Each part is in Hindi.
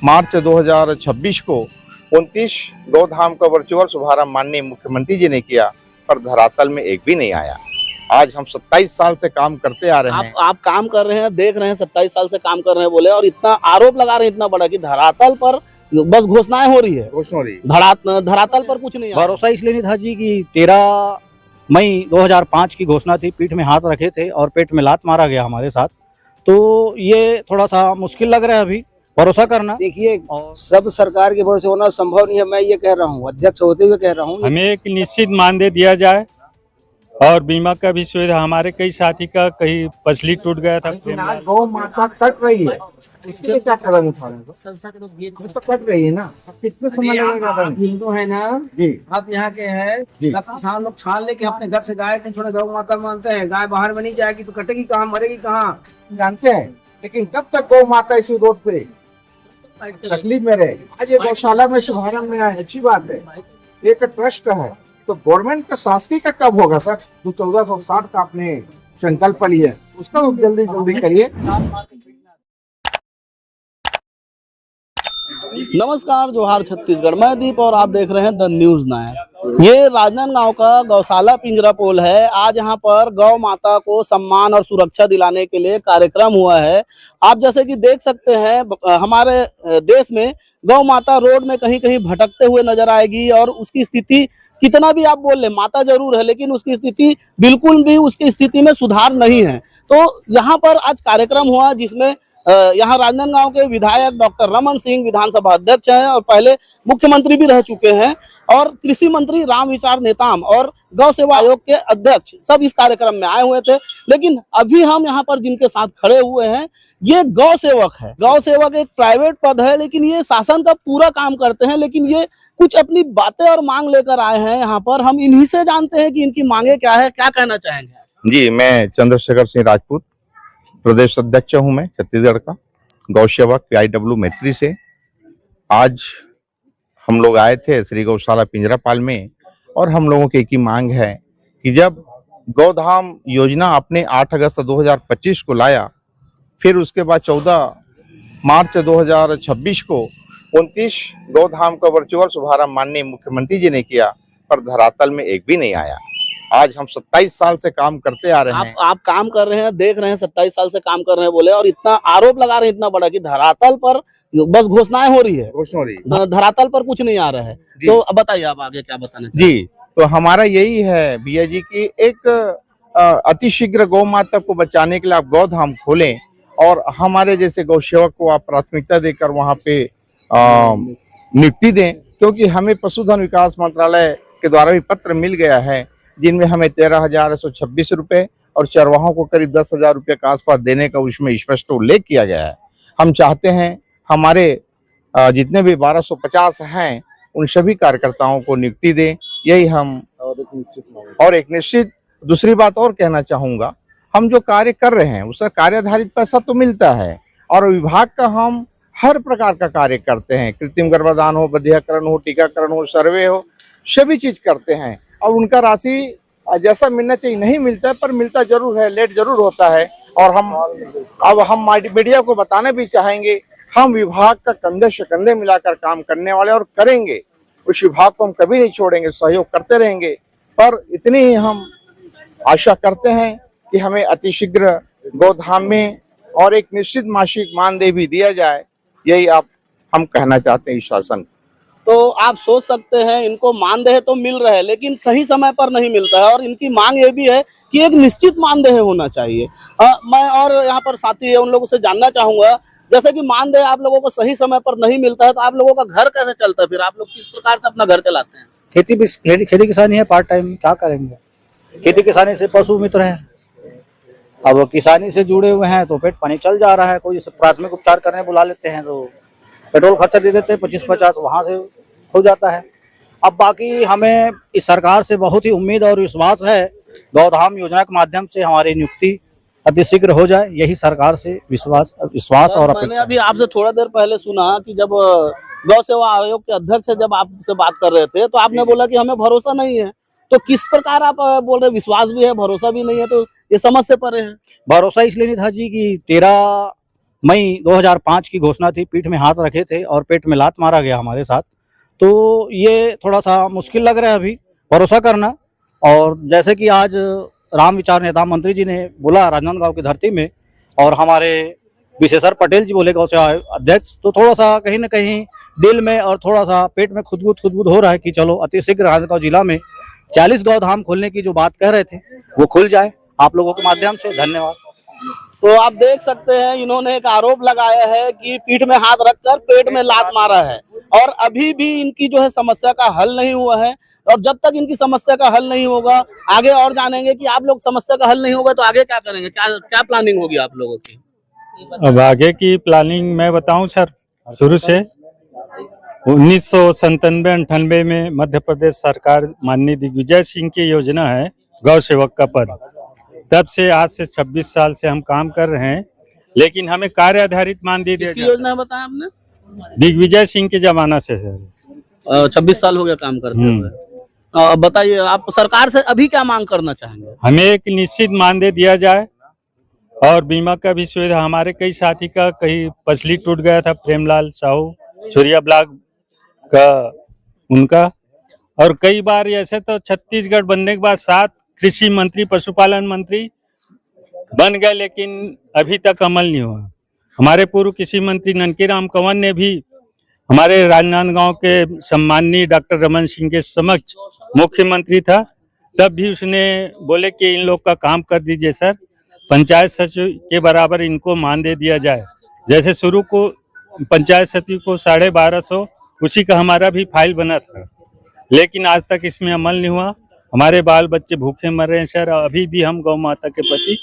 मार्च 2026 को 29 गौधाम का वर्चुअल शुभारंभ माननीय मुख्यमंत्री जी ने किया, पर धरातल में एक भी नहीं आया। आज हम 27 साल से काम करते आ रहे हैं। आप काम कर रहे हैं, देख रहे हैं, 27 साल से काम कर रहे हैं बोले, और इतना आरोप लगा रहे हैं इतना बड़ा कि धरातल पर बस घोषणाएं हो रही है, धरातल पर कुछ नहीं। भरोसा इसलिए नहीं था जी कि 13 मई 2005 की घोषणा थी, पीठ में हाथ रखे थे और पेट में लात मारा गया हमारे साथ, तो ये थोड़ा सा मुश्किल लग रहा है अभी भरोसा करना। देखिए, सब सरकार के भरोसे होना संभव नहीं है। मैं ये कह रहा हूँ, अध्यक्ष होते हुए कह रहा हूँ, हमें एक निश्चित मानदेय दिया जाए और बीमा का भी सुविधा। हमारे कई साथी का कहीं पसली टूट गया था। गौ माता कट रही है, इसके लिए क्या कदम उठाने? तो कट रही है ना, कितने समय लगेगा? हिंदू है ना जी, आप यहाँ के हैं, किसान लोग छान लेके अपने घर से गाय नहीं छोड़े, गौ माता मानते हैं। गाय बाहर में नहीं जाएगी तो कटेगी कहाँ, मरेगी कहाँ, जानते हैं। लेकिन कब तक गौ माता इसी रोड पे तकलीफ में रहे? आज ये गौशाला में शुभारंभ में आए, अच्छी बात है, एक ट्रस्ट है। तो गवर्नमेंट का शासकीय का कब होगा सर? जो 1460 का आपने संकल्प लिया, उसका जल्दी जल्दी करिए। नमस्कार, जोहार छत्तीसगढ़, मैं दीप और आप देख रहे हैं द न्यूज 9। ये राजनांदगांव का गौशाला पिंजरा पोल है। आज यहाँ पर गौ माता को सम्मान और सुरक्षा दिलाने के लिए कार्यक्रम हुआ है। आप जैसे कि देख सकते हैं, हमारे देश में गौ माता रोड में कहीं कहीं भटकते हुए नजर आएगी, और उसकी स्थिति कितना भी आप बोल ले, माता जरूर है लेकिन उसकी स्थिति बिल्कुल भी उसकी स्थिति में सुधार नहीं है। तो यहाँ पर आज कार्यक्रम हुआ जिसमें यहाँ राजनांदगांव के विधायक डॉक्टर रमन सिंह विधानसभा अध्यक्ष हैं और पहले मुख्यमंत्री भी रह चुके हैं, और कृषि मंत्री रामविचार नेताम और गौ सेवा आयोग के अध्यक्ष सब इस कार्यक्रम में आए हुए थे। लेकिन अभी हम यहाँ पर जिनके साथ खड़े हुए हैं, ये गौ सेवक है। गौ सेवक एक प्राइवेट पद है, लेकिन ये शासन का पूरा काम करते हैं, लेकिन ये कुछ अपनी बातें और मांग लेकर आए हैं यहाँ पर। हम इन्हीं से जानते हैं कि इनकी मांगे क्या है, क्या कहना चाहेंगे। जी, मैं चंद्रशेखर सिंह राजपूत, प्रदेश अध्यक्ष हूं मैं छत्तीसगढ़ का, गौ सेवक PIW मैत्री से। आज हम लोग आए थे श्री गौशाला पिंजरापाल में, और हम लोगों की एक ही मांग है कि जब गौधाम योजना आपने 8 अगस्त 2025 को लाया, फिर उसके बाद 14 मार्च 2026 को 29 गौधाम का वर्चुअल शुभारंभ माननीय मुख्यमंत्री जी ने किया, पर धरातल में एक भी नहीं आया। आज हम 27 साल से काम करते आ रहे हैं। आप काम कर रहे हैं, देख रहे हैं, 27 साल से काम कर रहे हैं बोले, और इतना आरोप लगा रहे हैं इतना बड़ा कि धरातल पर बस घोषणाएं हो रही है, धरातल पर कुछ नहीं आ रहा है। तो अब बताइए आप आगे क्या बताना चाहिए। जी, तो हमारा यही है भैया जी की एक अतिशीघ्र गौ माता को बचाने के लिए आप गौधाम खोलें, और हमारे जैसे गौ सेवक को आप प्राथमिकता देकर वहाँ पे नियुक्ति दें, क्योंकि हमें पशुधन विकास मंत्रालय के द्वारा भी पत्र मिल गया है, जिनमें हमें 13,126 रुपये और चरवाहों को करीब 10,000 रुपये के आसपास देने का उसमें स्पष्ट उल्लेख किया गया है। हम चाहते हैं हमारे जितने भी 1250 हैं उन सभी कार्यकर्ताओं को नियुक्ति दें, यही हम। और एक निश्चित दूसरी बात और कहना चाहूँगा, हम जो कार्य कर रहे हैं उसका कार्याधारित पैसा तो मिलता है, और विभाग का हम हर प्रकार का कार्य करते हैं, कृत्रिम गर्भाधान हो, बधियाकरण हो, टीकाकरण हो, सर्वे हो, सभी चीज करते हैं, और उनका राशि जैसा मिलना चाहिए नहीं मिलता है, पर मिलता जरूर है, लेट जरूर होता है। और हम मीडिया को बताना भी चाहेंगे, हम विभाग का कंधे से कंधे मिलाकर काम करने वाले और करेंगे। उस विभाग को हम कभी नहीं छोड़ेंगे, सहयोग करते रहेंगे। पर इतनी ही हम आशा करते हैं कि हमें अतिशीघ्र गौधाम में और एक निश्चित मासिक मानदेय भी दिया जाए, यही हम कहना चाहते हैं शासन। तो आप सोच सकते हैं, इनको मानदेय तो मिल रहा है लेकिन सही समय पर नहीं मिलता है, और इनकी मांग ये भी है कि एक निश्चित मानदेय होना चाहिए। मैं और यहाँ पर साथी है उन लोगों से जानना चाहूंगा, जैसे कि मानदेय आप लोगों को सही समय पर नहीं मिलता है, तो आप लोगों का घर कैसे चलता है? फिर आप लोग किस प्रकार से अपना घर चलाते हैं? खेती किसानी है, पार्ट टाइम, क्या करेंगे? खेती किसानी से पशु मित्र हैं, अब किसानी से जुड़े हुए हैं तो पेट पानी चल जा रहा है। कोई प्राथमिक उपचार करने बुला लेते हैं तो पेट्रोल खर्चा दे देते हैं 25-50, वहाँ से हो जाता है। अब बाकी हमें इस सरकार से बहुत ही उम्मीद और विश्वास है, गौधाम योजना के माध्यम से हमारी नियुक्ति अतिशीघ्र हो जाए, यही सरकार से विश्वास और मैंने अभी आपसे थोड़ा देर पहले सुना कि जब गौ सेवा आयोग के अध्यक्ष जब आपसे बात कर रहे थे तो आपने बोला कि हमें भरोसा नहीं है। तो किस प्रकार आप बोल रहे, विश्वास भी है, भरोसा भी नहीं है, तो ये समझ से परे है। भरोसा इसलिए नहीं था जी कि 13 मई 2005 की घोषणा थी, पीठ में हाथ रखे थे और पेट में लात मारा गया हमारे साथ। तो ये थोड़ा सा मुश्किल लग रहा है अभी भरोसा करना। और जैसे कि आज राम विचार नेता मंत्री जी ने बोला राजनांदगांव की धरती में, और हमारे विशेषर पटेल जी बोले गौ सेवा अध्यक्ष, तो थोड़ा सा कहीं ना कहीं दिल में और थोड़ा सा पेट में खुदबुद हो रहा है कि चलो अतिशीघ्र राजनांदगांव जिला में 40 गौधाम खोलने की जो बात कह रहे थे वो खुल जाए आप लोगों के माध्यम से। धन्यवाद। तो आप देख सकते हैं इन्होंने एक आरोप लगाया है कि पीठ में हाथ रखकर पेट में लात मारा है, और अभी भी इनकी जो है समस्या का हल नहीं हुआ है। और जब तक इनकी समस्या का हल नहीं होगा, आगे और जानेंगे कि आप लोग समस्या का हल नहीं होगा तो आगे क्या करेंगे, क्या प्लानिंग होगी आप लोगों की? अब आगे की प्लानिंग मैं बताऊं सर, शुरू से 1997-98 में मध्य प्रदेश सरकार माननीय दिग्विजय सिंह की योजना है गौ सेवक का पद। तब से आज से 26 साल से हम काम कर रहे हैं, लेकिन हमें कार्य आधारित मानदेय दिया किसकी जाता योजना बताया आपने? है। दिग्विजय सिंह के जमाना से सर 26 साल हो गया काम करते हुए। बताइए आप सरकार से अभी क्या मांग करना चाहेंगे? हमें एक निश्चित मानदेय दिया जाए और बीमा का भी सुविधा। हमारे कई साथी का कहीं पसली टूट गया था, प्रेमलाल साहू छुरिया ब्लॉक का उनका, और कई बार ऐसे तो छत्तीसगढ़ बनने के बाद 7 कृषि मंत्री पशुपालन मंत्री बन गए, लेकिन अभी तक अमल नहीं हुआ। हमारे पूर्व कृषि मंत्री ननकीराम कंवर ने भी हमारे राजनांदगांव के सम्माननीय डॉक्टर रमन सिंह के समक्ष मुख्यमंत्री था, तब भी उसने बोले कि इन लोग का काम कर दीजिए सर, पंचायत सचिव के बराबर इनको मानदेय दिया जाए। जैसे शुरू को पंचायत सचिव को 1250, उसी का हमारा भी फाइल बना था, लेकिन आज तक इसमें अमल नहीं हुआ। हमारे बाल बच्चे भूखे मर रहे हैं सर। अभी भी हम गौ माता के प्रति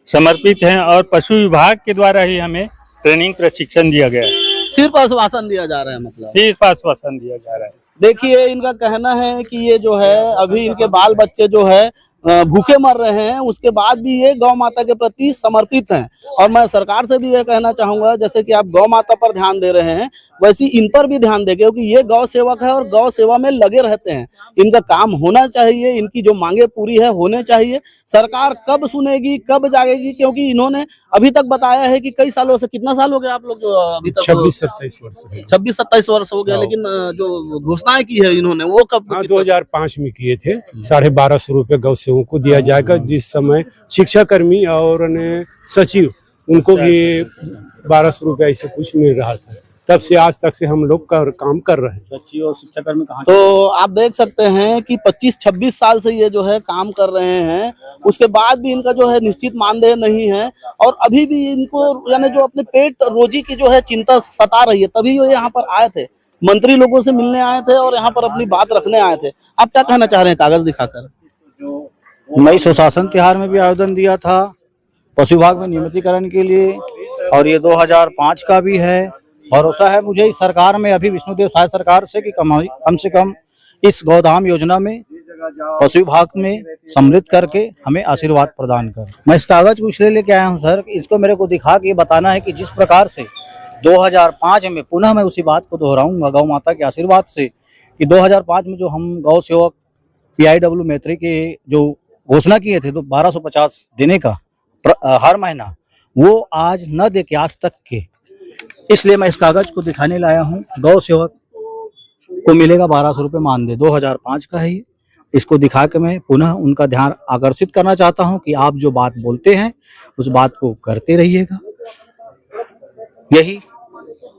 समर्पित हैं, और पशु विभाग के द्वारा ही हमें ट्रेनिंग प्रशिक्षण दिया गया है। सिर्फ आश्वासन दिया जा रहा है, मतलब सिर्फ आश्वासन दिया जा रहा है। देखिए इनका कहना है कि ये जो है अभी इनके बाल बच्चे जो है भूखे मर रहे हैं, उसके बाद भी ये गौ माता के प्रति समर्पित हैं। और मैं सरकार से भी ये कहना चाहूंगा, जैसे कि आप गौ माता पर ध्यान दे रहे हैं, वैसे इन पर भी ध्यान दें, क्योंकि ये गौ सेवक है और गौ सेवा में लगे रहते हैं। इनका काम होना चाहिए, इनकी जो मांगे पूरी है होने चाहिए। सरकार कब सुनेगी, कब जागेगी, क्योंकि इन्होंने अभी तक बताया है कि कई सालों से, कितना साल हो गया आप लोग जो अभी तक 26-27 वर्ष 26-27 वर्ष हो गया, लेकिन जो घोषणाएं की है इन्होंने वो कब? 2005 में किए थे। 1250 रुपए गौ सेवकों को दिया जाएगा, जिस समय शिक्षा कर्मी और सचिव उनको भी 1200 रुपए ऐसे कुछ मिल रहा था। तब से आज तक से हम लोग काम कर रहे हैं। सचिव और शिक्षा कर्मी कहाँ? तो आप देख सकते हैं कि 25-26 साल से ये जो है काम कर रहे हैं, उसके बाद भी इनका जो है निश्चित मानदेय नहीं है, और अभी भी इनको यानी जो अपने पेट रोजी की जो है चिंता सता रही है। तभी वो यहाँ पर आए थे, मंत्री लोगों से मिलने आए थे और यहाँ पर अपनी बात रखने आए थे। आप क्या कहना चाह रहे हैं कागज दिखाकर? मई सुशासन तिहार में भी आवेदन दिया था पशु विभाग में नियमितीकरण के लिए, और ये 2005 का भी है। भरोसा है मुझे इस सरकार में, अभी विष्णुदेव साय सरकार से, कि कम से कम इस गौधाम योजना में पशु विभाग में सम्मिलित करके हमें आशीर्वाद प्रदान कर। मैं इस कागज को इसलिए लेके आया हूँ सर, इसको मेरे को दिखा के बताना है कि जिस प्रकार से 2005 में, पुनः मैं उसी बात को दोहराऊंगा गौ माता के आशीर्वाद से, कि 2005 में जो हम गौ सेवक PIW मैत्री के जो घोषणा किए थे, तो 1250 देने का हर महीना, वो आज न दे के आज तक के, इसलिए मैं इस कागज को दिखाने लाया हूँ। गौ सेवक को मिलेगा 1200 रुपये मानदेय, 2005 का है ये। इसको दिखा के मैं पुनः उनका ध्यान आकर्षित करना चाहता हूँ कि आप जो बात बोलते हैं उस बात को करते रहिएगा, यही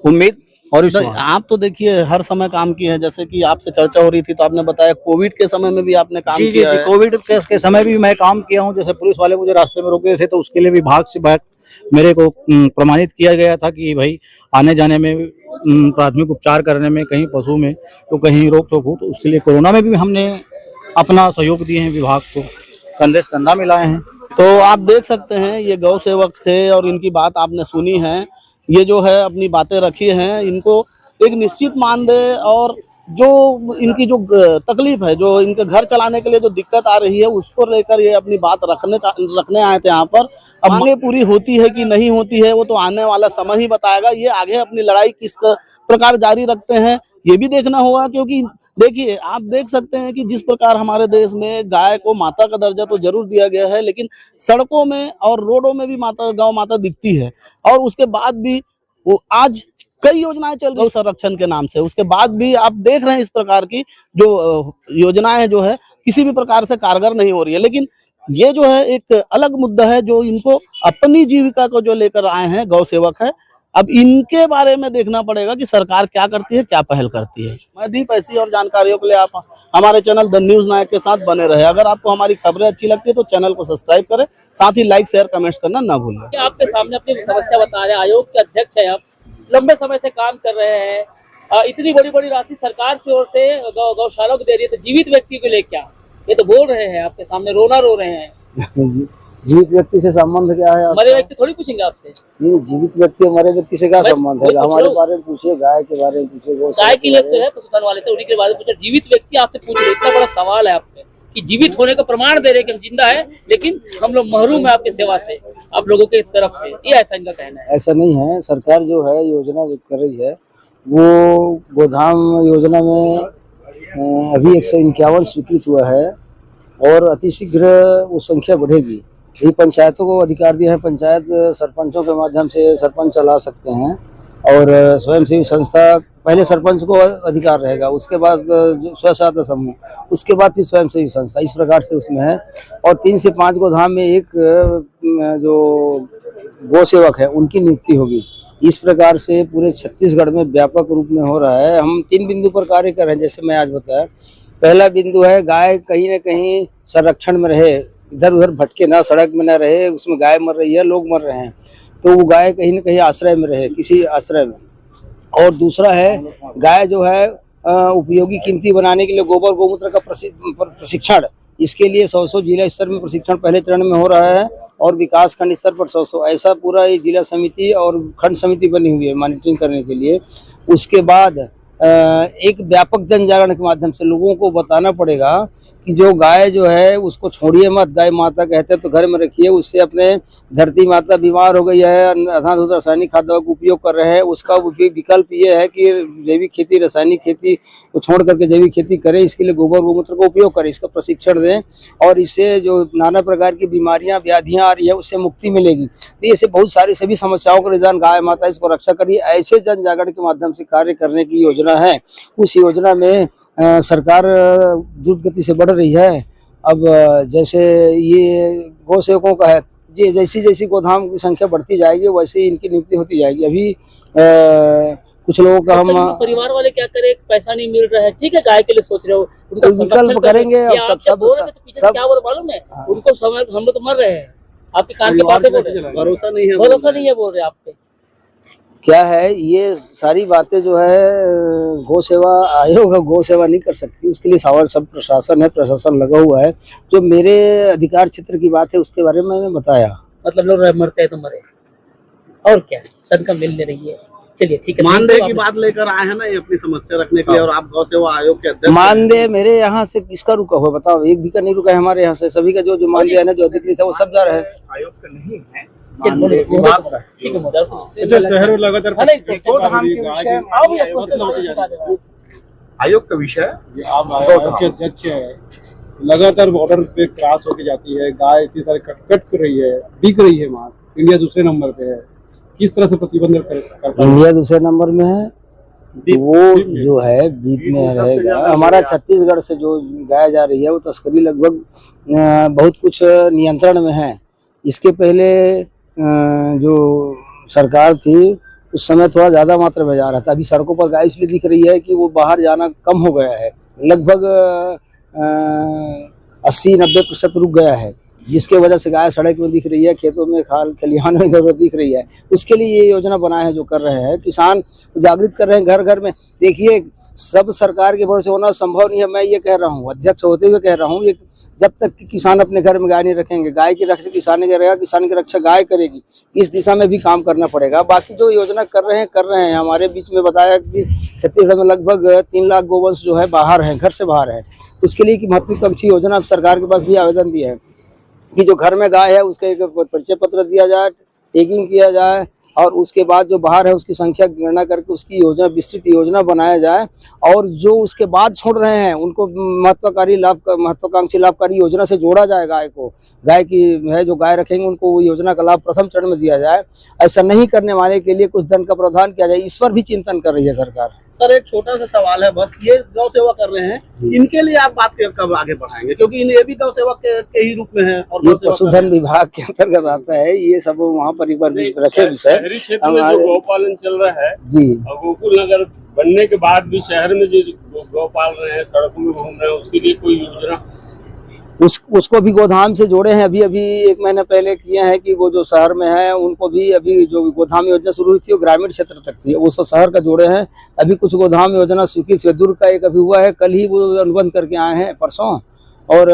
उम्मीद। और आप तो देखिए हर समय काम किए हैं, जैसे कि आपसे चर्चा हो रही थी तो आपने बताया कोविड के समय में भी आपने काम किया है। कोविड के समय भी मैं काम किया हूं। जैसे पुलिस वाले मुझे रास्ते में रोके थे तो उसके लिए विभाग से मेरे को प्रमाणित किया गया था कि भाई आने जाने में, प्राथमिक उपचार करने में, कहीं पशु में तो कहीं रोक टोक हो, तो उसके लिए कोरोना में भी हमने अपना सहयोग दिए हैं, विभाग को कंधे से कंधा मिलाए हैं। तो आप देख सकते हैं ये गौ सेवक थे और इनकी बात आपने सुनी है। ये जो है अपनी बातें रखी हैं, इनको एक निश्चित मानदेय और जो इनकी जो तकलीफ है, जो इनके घर चलाने के लिए जो दिक्कत आ रही है, उसको लेकर ये अपनी बात रखने आए थे यहाँ पर। अब मांगे पूरी होती है कि नहीं होती है वो तो आने वाला समय ही बताएगा। ये आगे अपनी लड़ाई किस प्रकार जारी रखते हैं ये भी देखना होगा, क्योंकि देखिए, आप देख सकते हैं कि जिस प्रकार हमारे देश में गाय को माता का दर्जा तो जरूर दिया गया है, लेकिन सड़कों में और रोडों में भी माता, गौ माता दिखती है। और उसके बाद भी वो आज कई योजनाएं चल रही संरक्षण के नाम से, उसके बाद भी आप देख रहे हैं इस प्रकार की जो योजनाएं जो है किसी भी प्रकार से कारगर नहीं हो रही है। लेकिन ये जो है एक अलग मुद्दा है जो इनको अपनी जीविका को जो लेकर आए हैं, गौ सेवक है। अब इनके बारे में देखना पड़ेगा कि सरकार क्या करती है, क्या पहल करती है। मैं दीप, ऐसी और जानकारियों के लिए आप हमारे चैनल द न्यूज नायक के साथ बने रहे। अगर आपको हमारी खबरें अच्छी लगती है तो चैनल को सब्सक्राइब करें, साथ ही लाइक, शेयर, कमेंट्स करना ना भूलें। आपके सामने अपनी समस्या बता रहे हैं, आयोग के अध्यक्ष है आप, लंबे समय से काम कर रहे हैं, इतनी बड़ी बड़ी राशि सरकार की ओर से गौशाला को दे रही है, तो जीवित व्यक्ति के लिए क्या? ये तो बोल रहे हैं आपके सामने, रोना रो रहे हैं। जीवित व्यक्ति से संबंध क्या है? मरे व्यक्ति थोड़ी पूछेंगे आपसे। नहीं, जीवित व्यक्ति मरे व्यक्ति से क्या संबंध है? हमारे बारे में पूछिए, गाय के बारे में पूछिए। गाय की लोग तो है पशुधन वाले थे, उन्हीं के बारे में पूछा। जीवित व्यक्ति आपसे पूछ रहे, इतना बड़ा सवाल है आपसे कि जीवित होने का प्रमाण दे रहे कि हम जिंदा है, लेकिन हम लोग महरूम है आपकी सेवा से, आप लोगों के तरफ से। ये ऐसा इनका कहना है। ऐसा नहीं है, सरकार जो है योजना जो कर रही है वो गोधाम योजना में अभी 151 स्वीकृत हुआ है और अतिशीघ्र वो संख्या बढ़ेगी। ये पंचायतों को अधिकार दिया है, पंचायत सरपंचों के माध्यम से सरपंच चला सकते हैं और स्वयंसेवी संस्था, पहले सरपंच को अधिकार रहेगा, उसके बाद स्व सहायता समूह, उसके बाद फिर स्वयंसेवी संस्था, इस प्रकार से उसमें है। और 3 से 5 गोधाम में एक जो गौ सेवक है उनकी नियुक्ति होगी। इस प्रकार से पूरे छत्तीसगढ़ में व्यापक रूप में हो रहा है। हम 3 बिंदु पर कार्य कर रहे हैं, जैसे मैं आज बताया। पहला बिंदु है गाय कहीं न कहीं संरक्षण में रहे, इधर उधर भटके ना, सड़क में ना रहे, उसमें गाय मर रही है, लोग मर रहे हैं, तो वो गाय कहीं न कहीं आश्रय में रहे, किसी आश्रय में। और दूसरा है गाय जो है उपयोगी कीमती बनाने के लिए गोबर गौमूत्र का प्रशिक्षण, इसके लिए 100 जिला स्तर में प्रशिक्षण पहले चरण में हो रहा है और विकास खंड स्तर पर 100 ऐसा पूरा ये जिला समिति और खंड समिति बनी हुई है मॉनिटरिंग करने के लिए। उसके बाद एक व्यापक जन जागरण के माध्यम से लोगों को बताना पड़ेगा कि जो गाय जो है उसको छोड़िए मत, गाय माता कहते हैं तो घर में रखिए। उससे अपने धरती माता बीमार हो गई है, अनाधुत रासायनिक खाद दवा का उपयोग कर रहे हैं, उसका विकल्प ये है कि जैविक खेती, रासायनिक खेती को छोड़ करके जैविक खेती करें। इसके लिए गोबर गौमूत्र का उपयोग करें, इसका प्रशिक्षण दें और इससे जो नाना प्रकार की बीमारियां व्याधियां आ रही है उससे मुक्ति मिलेगी। तो ऐसे बहुत सारी सभी समस्याओं का निदान गाय माता इसको रक्षा करिए, ऐसे जन जागरण के माध्यम से कार्य करने की योजना है। उस योजना में सरकार द्रुत गति से बढ़ रही है। अब जैसे ये गौ सेवकों का है, ये जैसी जैसी गोधाम की संख्या बढ़ती जाएगी वैसे ही इनकी नियुक्ति होती जाएगी। अभी कुछ लोगों का हम परिवार वाले क्या करें, पैसा नहीं मिल रहा है, ठीक है गाय के लिए सोच रहे हो, उनका विकल्प करेंगे। अब सब क्या बोल मालूम है, उनको समय हम लोग तो मर रहे हैं, आपके कान के पास बोल रहे हैं, भरोसा नहीं है बोल रहे आप पे। क्या है ये सारी बातें जो है गौ सेवा आयोग गौ सेवा नहीं कर सकती, उसके लिए सब प्रशासन है, प्रशासन लगा हुआ है। जो मेरे अधिकार क्षेत्र की बात है उसके बारे में मैंने बताया। मतलब लोग मरते हैं तो मरे, और क्या तनख्वाह मिल रही है। चलिए ठीक है, मानदेय की बात लेकर आए हैं ना ये अपनी समस्या रखने के लिए, और आप गौ सेवा आयोग के अध्यक्ष। मानदेय मेरे यहाँ से किसका रुका हुआ बताओ? एक भी का नहीं रुका है हमारे यहाँ से, सभी का जो मानदेय है ना, जो अधिकृत है वो सब जा रहा है। आयोग का नहीं है, ठीक है। शहर में लगातार आयोग का विषय आप आयोग के अध्यक्ष है, लगातार बॉर्डर पे क्रॉस होके जाती है, गाय इतनी सारी कट कर रही है, बिक रही है, माल इंडिया दूसरे नंबर पे है, किस तरह से प्रतिबंध करता है? इंडिया दूसरे नंबर में है, वो जो है बीच में रहेगा। हमारा छत्तीसगढ़ से जो गाय जा रही है वो तस्करी लगभग बहुत कुछ नियंत्रण में है। इसके पहले जो सरकार थी उस समय थोड़ा ज़्यादा मात्रा में जा रहा था। अभी सड़कों पर गाय इसलिए दिख रही है कि वो बाहर जाना कम हो गया है, लगभग 80-90% रुक गया है, जिसके वजह से गाय सड़क में दिख रही है, खेतों में खलिहान में जरूरत दिख रही है। उसके लिए ये योजना बना है जो कर रहे हैं, किसान जागृत कर रहे हैं घर घर में। देखिए सब सरकार के भरोसे होना संभव नहीं है, मैं ये कह रहा हूँ, अध्यक्ष होते हुए कह रहा हूँ। ये जब तक कि किसान अपने घर में गाय नहीं रखेंगे, गाय की रक्षा किसान ने करेगा, किसान की रक्षा गाय करेगी, इस दिशा में भी काम करना पड़ेगा। बाकी जो योजना कर रहे हैं। हमारे बीच में बताया कि छत्तीसगढ़ में लगभग 3 लाख गोवंश जो है बाहर है, घर से बाहर है। उसके लिए की महत्वाकांक्षी योजना सरकार के पास भी आवेदन दिया है कि जो घर में गाय है उसका एक परिचय पत्र दिया जाए, टैगिंग किया जाए और उसके बाद जो बाहर है उसकी संख्या की गणना करके उसकी योजना, विस्तृत योजना बनाया जाए, और जो उसके बाद छोड़ रहे हैं उनको महत्वाकांक्षी लाभकारी योजना से जोड़ा जाए। गाय को, गाय की है जो गाय रखेंगे उनको वो योजना का लाभ प्रथम चरण में दिया जाए। ऐसा नहीं करने वाले के लिए कुछ दंड का प्रावधान किया जाए। इस पर भी चिंतन कर रही है सरकार। सर एक छोटा सा सवाल है बस, ये गौ सेवा कर रहे हैं, इनके लिए आप बात कब आगे बढ़ाएंगे, क्योंकि ये भी गौ सेवा के ही रूप में है और ये पशुधन विभाग के अंतर्गत आता है, ये सब वहाँ पर एक बार रखे विषय। शहरी क्षेत्र में जो गौपालन चल रहा है जी, और गोकुल नगर बनने के बाद भी शहर में जो गौ पाल रहे हैं, सड़कों में घूम रहे हैं, उसके लिए कोई योजना? उसको भी गोधाम से जोड़े हैं। अभी 1 महीने पहले किए हैं कि वो जो शहर में है उनको भी, अभी जो गोधाम योजना शुरू हुई थी वो ग्रामीण क्षेत्र तक थी, उसको शहर का जोड़े हैं। अभी कुछ गोधाम योजना स्वीकृत हुई, दुर्ग का एक अभी हुआ है, कल ही वो अनुबंध करके आए हैं परसों, और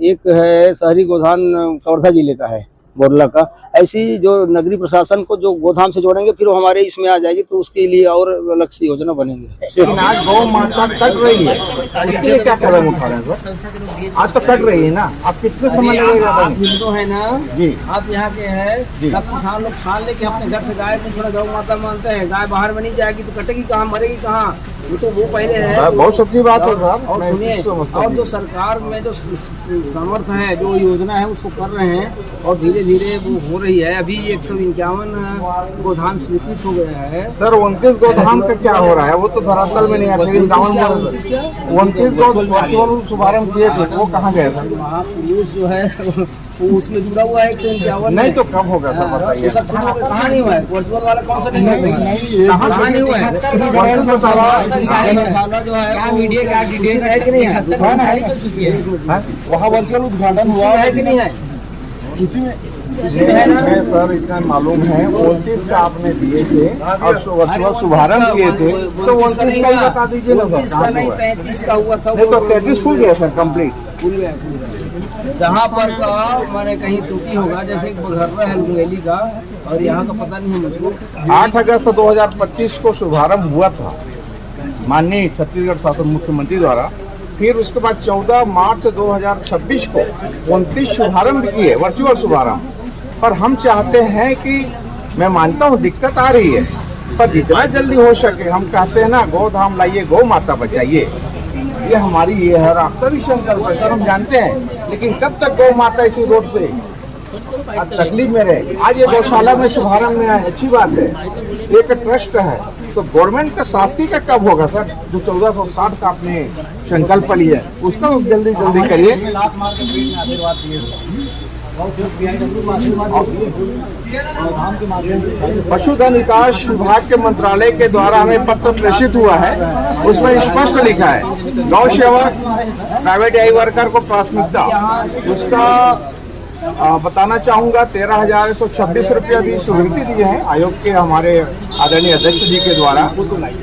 एक है शहरी गोधाम कवर्धा जिले का है, बोरला का। ऐसी जो नगरीय प्रशासन को जो गोधाम से जोड़ेंगे फिर वो हमारे इसमें आ जाएगी, तो उसके लिए और अलग से योजना बनेगी। लेकिन आज गौ माता कट रही है, उसके लिए क्या कदम उठा रहे हैं सर? आज तो कट रही है ना, आप कितने समय लगेगा? आप हिंदू है ना जी, आप यहाँ के हैं, सब किसान लोग छान लेके अपने घर से गाय को थोड़ा गौ माता मानते हैं। गाय बाहर में नहीं जाएगी तो कटेगी कहाँ, मरेगी कहाँ? वो पहले है। बहुत सच्ची बात है सर। और सुनिए, और जो सरकार में जो सामर्थ्य है, जो योजना है उसको कर रहे हैं और धीरे धीरे वो हो रही है। अभी 151 गोधाम स्वीकृत हो गया है सर। 29 गोधाम का क्या हो रहा है वो तो धरातल में नहीं है। 29 गौ शुभारम्भ किए थे, वो कहाँ गए सर? महापुरुष जो है वो उसमें जुड़ा हुआ है 151 नहीं तो कब होगा सर बताइए? कहाँ नहीं हुआ है? वर्चुअल वाला कौन सा नहीं हुआ? कहाँ नहीं हुआ है? जो है मीडिया का डिटेल है कि नहीं है? वहाँ वर्चुअल उद्घाटन हुआ है कि नहीं है? मैं सर इतना मालूम है 29 का आपने दिए थे और शुभारम्भ किए थे, तो 29 का ही बता दीजिए ना सर। का नहीं, 35 का हुआ था। नहीं तो 33 खुल गया सर कंप्लीट। जहाँ पर का मैंने कहीं त्रुटि होगा, जैसे बघर्रा है मुंगेली का, और यहाँ का पता नहीं है मुझको। 8 अगस्त 2025 को शुभारंभ हुआ था माननीय छत्तीसगढ़ शासन मुख्यमंत्री द्वारा। फिर उसके बाद 14 मार्च 2026 को 29 शुभारंभ किए, वर्चुअल शुभारंभ। पर हम चाहते हैं कि, मैं मानता हूँ दिक्कत आ रही है, पर जितना जल्दी हो सके, हम कहते हैं ना गोधाम लाइए, गौ माता बचाइए, ये हमारी ये है, आपका भी संकल्प है सर, हम जानते हैं। लेकिन कब तक गौ माता इसी रोड पे तकलीफ में रहे? आज ये गौशाला में शुभारंभ में आए, अच्छी बात है, एक ट्रस्ट है, तो गवर्नमेंट का शासकीय का कब होगा सर? जो 1460 का आपने संकल्प लिया है उसका जल्दी जल्दी करिए। पशुधन विकास विभाग के मंत्रालय के द्वारा हमें पत्र प्रेषित हुआ है, उसमें स्पष्ट लिखा है गौ सेवक प्राइवेट आई वर्कर को प्राथमिकता। उसका बताना चाहूंगा 13,126 रुपया भी स्वीकृति दी है आयोग के हमारे आदरणीय अध्यक्ष जी के द्वारा।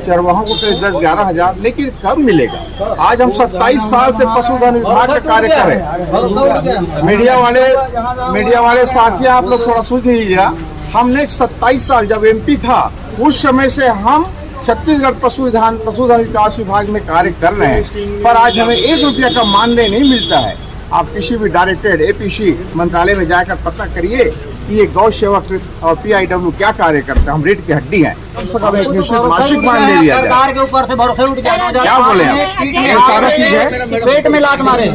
चरवाहों को 10-11,000, लेकिन कब मिलेगा? आज हम 27 साल से पशुधन विभाग का कार्य कर रहे हैं। मीडिया वाले साथियों, आप लोग थोड़ा सोच लीजिएगा, हमने 27 साल जब MP था उस समय से हम छत्तीसगढ़ पशुधन विकास विभाग में कार्य कर रहे हैं, पर आज हमें 1 रुपया का मानदेय नहीं मिलता है। आप किसी भी डायरेक्टेड APC मंत्रालय में जाकर पता करिए कि ये गौ सेवक और PIW क्या कार्य करते हैं। हम रीढ़ की हड्डी हैं, कम से कम एक निश्चित मासिक मानदेय दिया जाए। सरकार के ऊपर से भरोसे उठ गया। क्या बोले आप? ये सारा चीज है। पेट में लात मारे,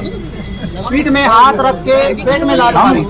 पीठ में हाथ रख के पेट में लात मारी।